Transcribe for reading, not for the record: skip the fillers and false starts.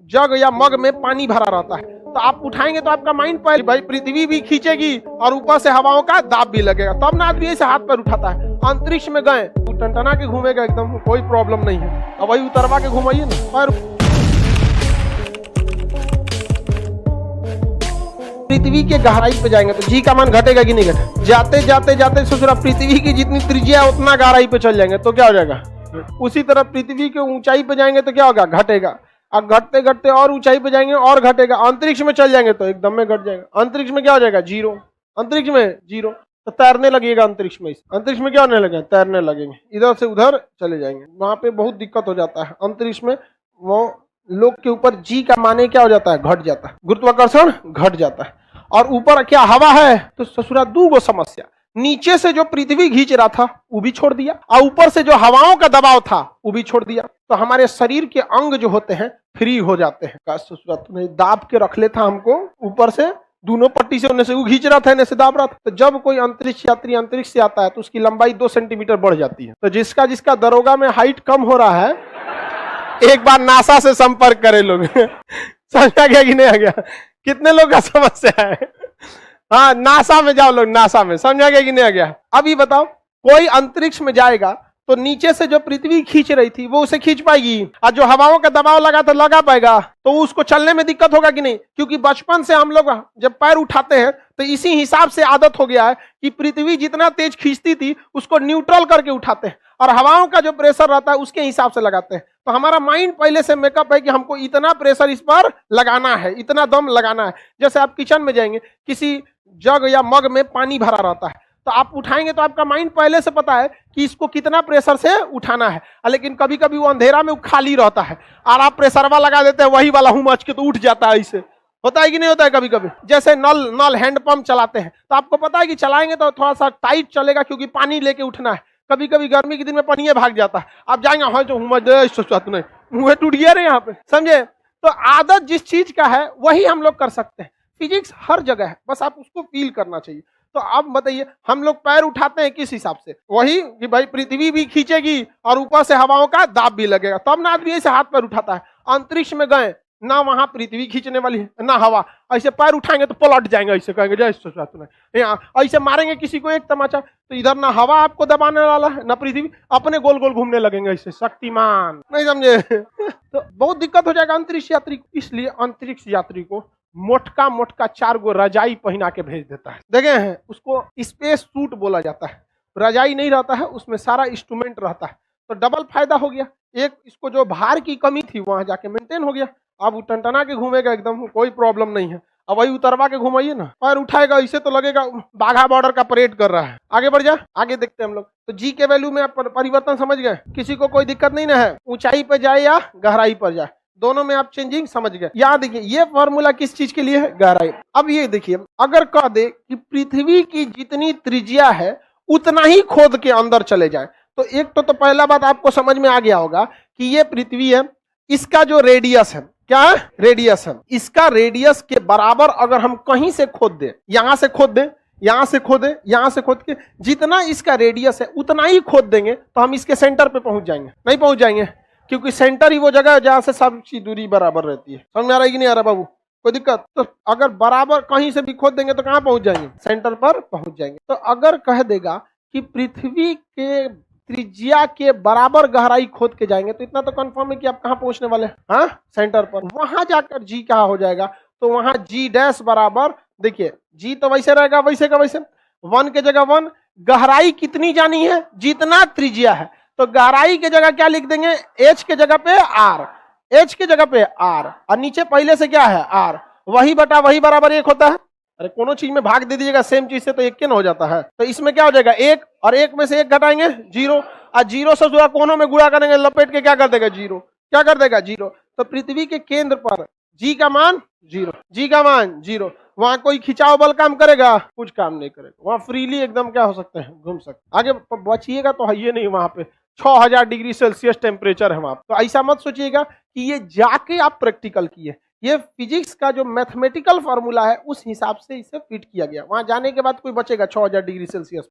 जग या मग में पानी भरा रहता है, तो आप उठाएंगे तो आपका माइंड पहले भाई पृथ्वी भी खींचेगी और ऊपर से हवाओं का दाब भी लगेगा, तब ना आदमी ऐसे हाथ पर उठाता है। अंतरिक्ष में गए तो टनटना के घूमेगा एकदम, कोई प्रॉब्लम नहीं है। अब वही उतरवा के घुमाइए ना पर पृथ्वी के गहराई पे जाएंगे तो जी का मान घटेगा कि नहीं घटेगा? जाते जाते जाते सोच पृथ्वी की जितनी त्रिज्या है उतना गहराई पे चल जाएंगे तो क्या हो जाएगा? उसी तरह पृथ्वी के ऊंचाई पे जाएंगे तो क्या होगा? घटेगा। और घटते घटते और ऊंचाई पे जाएंगे और घटेगा। अंतरिक्ष में चल जाएंगे तो एकदम में घट जाएगा। अंतरिक्ष में क्या हो जाएगा? जीरो। अंतरिक्ष में जीरो तो तैरने लगेगा। अंतरिक्ष में क्या होने लगेगा? तैरने लगेंगे, इधर से उधर चले जाएंगे। वहां पे बहुत दिक्कत हो जाता है। अंतरिक्ष में वो लोग के ऊपर जी का माने क्या हो जाता है? घट जाता है, गुरुत्वाकर्षण घट जाता है। और ऊपर क्या हवा है तो ससुरा दूगो समस्या, नीचे से जो पृथ्वी खींच रहा था वो भी छोड़ दिया और ऊपर से जो हवाओं का दबाव था वो भी छोड़ दिया। तो हमारे शरीर के अंग जो होते हैं फ्री हो जाते हैं। ससुरा तूने दाब के रख लेता हमको ऊपर से, दोनों पट्टी से उन्हें से वो खींच रहा था, इन्हें से दाब रहा था। तो जब कोई अंतरिक्ष यात्री अंतरिक्ष से आता है तो उसकी लंबाई 2 सेंटीमीटर बढ़ जाती है। तो जिसका जिसका दरोगा में हाइट कम हो रहा है एक बार नासा से संपर्क करे लोग। समझ आ गया कि नहीं आ गया? कितने लोग का समस्या है? हाँ, नासा में जाओ लोग, नासा में। समझ आ गया कि नहीं आ गया? अब ये बताओ, कोई अंतरिक्ष में जाएगा तो नीचे से जो पृथ्वी खींच रही थी वो उसे खींच पाएगी, और जो हवाओं का दबाव लगा था लगा पाएगा? तो उसको चलने में दिक्कत होगा कि नहीं? क्योंकि बचपन से हम लोग जब पैर उठाते हैं तो इसी हिसाब से आदत हो गया है कि पृथ्वी जितना तेज खींचती थी उसको न्यूट्रल करके उठाते हैं, और हवाओं का जो प्रेशर रहता है उसके हिसाब से लगाते हैं। तो हमारा माइंड पहले से मेकअप है कि हमको इतना प्रेशर इस पर लगाना है, इतना दम लगाना है। जैसे आप किचन में जाएंगे, किसी जग या मग में पानी भरा रहता है, तो आप उठाएंगे तो आपका माइंड पहले से पता है कि इसको कितना प्रेशर से उठाना है। लेकिन कभी कभी वो अंधेरा में खाली रहता है और आप प्रेशरवा लगा देते हैं, वही वाला मच के तो उठ जाता है। ऐसे होता है कि नहीं होता है? कभी कभी जैसे नल हैंडपंप चलाते हैं तो आपको पता है कि चलाएंगे तो थोड़ा सा टाइट चलेगा क्योंकि पानी लेके उठना है। कभी कभी गर्मी के दिन में पानी भाग जाता है, आप जाएंगे हाँ जो मुंह टूट गया रे यहाँ पे, समझे? तो आदत जिस चीज का है वही हम लोग कर सकते हैं। फिजिक्स हर जगह है, बस आप उसको फील करना चाहिए। तो अब बताइए, हम लोग पैर उठाते हैं किस हिसाब से? वही कि भाई पृथ्वी भी खींचेगी और ऊपर से हवाओं का दाब भी लगेगा, तब ना आदमी ऐसे हाथ पैर उठाता है। अंतरिक्ष में गए ना, वहां पृथ्वी खींचने वाली है ना हवा, ऐसे पैर उठाएंगे तो पलट जाएंगे। ऐसे कहेंगे जय यहाँ, ऐसे मारेंगे किसी को एक तमाचा तो इधर ना हवा आपको दबाने वाला है ना पृथ्वी, अपने गोल गोल घूमने लगेंगे ऐसे, शक्तिमान। नहीं समझे? तो बहुत दिक्कत हो जाएगा अंतरिक्ष यात्री को। इसलिए अंतरिक्ष यात्री को मोटका मोटका 4 गो रजाई पहना के भेज देता है। देखे हैं, उसको स्पेस सूट बोला जाता है। रजाई नहीं रहता है, उसमें सारा इंस्ट्रूमेंट रहता है, तो डबल फायदा हो गया। एक, इसको जो भार की कमी थी वहां जाके मेंटेन हो गया। अब वो टनटना के घूमेगा एकदम, कोई प्रॉब्लम नहीं है। अब वही उतरवा के घुमाइए ना, पैर उठाएगा इसे तो लगेगा बाघा बॉर्डर का परेड कर रहा है। आगे बढ़ जा, आगे देखते हैं हम लोग। तो जी के वैल्यू में आप परिवर्तन समझ गए? किसी को कोई दिक्कत नहीं ना है? ऊंचाई पे जाए या गहराई पर जाए, दोनों में आप चेंजिंग समझ गए। यहाँ देखिए, ये फॉर्मूला किस चीज के लिए है? गहराई। अब ये देखिए, अगर कह दे कि पृथ्वी की जितनी त्रिज्या है उतना ही खोद के अंदर चले जाए, तो एक तो पहला बात आपको समझ में आ गया होगा कि ये पृथ्वी है, इसका जो रेडियस है, क्या है? रेडियस है। इसका रेडियस के बराबर अगर हम कहीं से खोद दें, यहां से खोद दें, यहां से खोदें, यहां से खोद के जितना इसका रेडियस है उतना ही खोद देंगे तो हम इसके सेंटर पे पहुंच जाएंगे? नहीं पहुंच जाएंगे, क्योंकि सेंटर ही वो जगह है जहां से सबकी दूरी बराबर रहती है। समझ में आ रहा है कि नहीं आ रहा बाबू? कोई दिक्कत? तो अगर बराबर कहीं से भी खोद देंगे तो कहां पहुंच जाएंगे? सेंटर पर पहुंच जाएंगे। तो अगर कह देगा कि पृथ्वी के त्रिज्या के बराबर गहराई खोद के जाएंगे तो इतना तो कंफर्म है कि आप कहां पहुंचने वाले हैं? हाँ, सेंटर पर। वहां जाकर जी कहा हो जाएगा, तो वहां जी डैश बराबर, देखिए जी तो वैसे रहेगा, वैसे का वैसे, 1 के जगह 1। गहराई कितनी जानी है? जितना त्रिज्या है, तो गहराई के जगह क्या लिख देंगे? h के जगह पे r, h के जगह पे r, और नीचे पहले से क्या है? r। वही बटा वही बराबर 1 होता है। अरे कोनो चीज में भाग दे दीजिएगा सेम चीज से तो 1 के न हो जाता है। तो इसमें क्या हो जाएगा? 1, और 1 में से 1 घटाएंगे 0, और 0 से जो कोनों में गुणा करेंगे लपेट के क्या कर देगा? 0। क्या कर देगा? 0। तो पृथ्वी के केंद्र पर जी का मान 0, जी का मान 0। वहां कोई खिंचाव बल काम करेगा? कुछ काम नहीं करेगा। वहां फ्रीली एकदम क्या हो सकते हैं? घूम सकते। आगे बचिएगा तो है ये नहीं, वहां पे 6000 डिग्री सेल्सियस टेम्परेचर है वहां। तो ऐसा मत सोचिएगा कि ये जाके आप प्रैक्टिकल किए, ये फिजिक्स का जो मैथमेटिकल फॉर्मूला है उस हिसाब से इसे फिट किया गया। वहां जाने के बाद कोई बचेगा 6000 डिग्री सेल्सियस?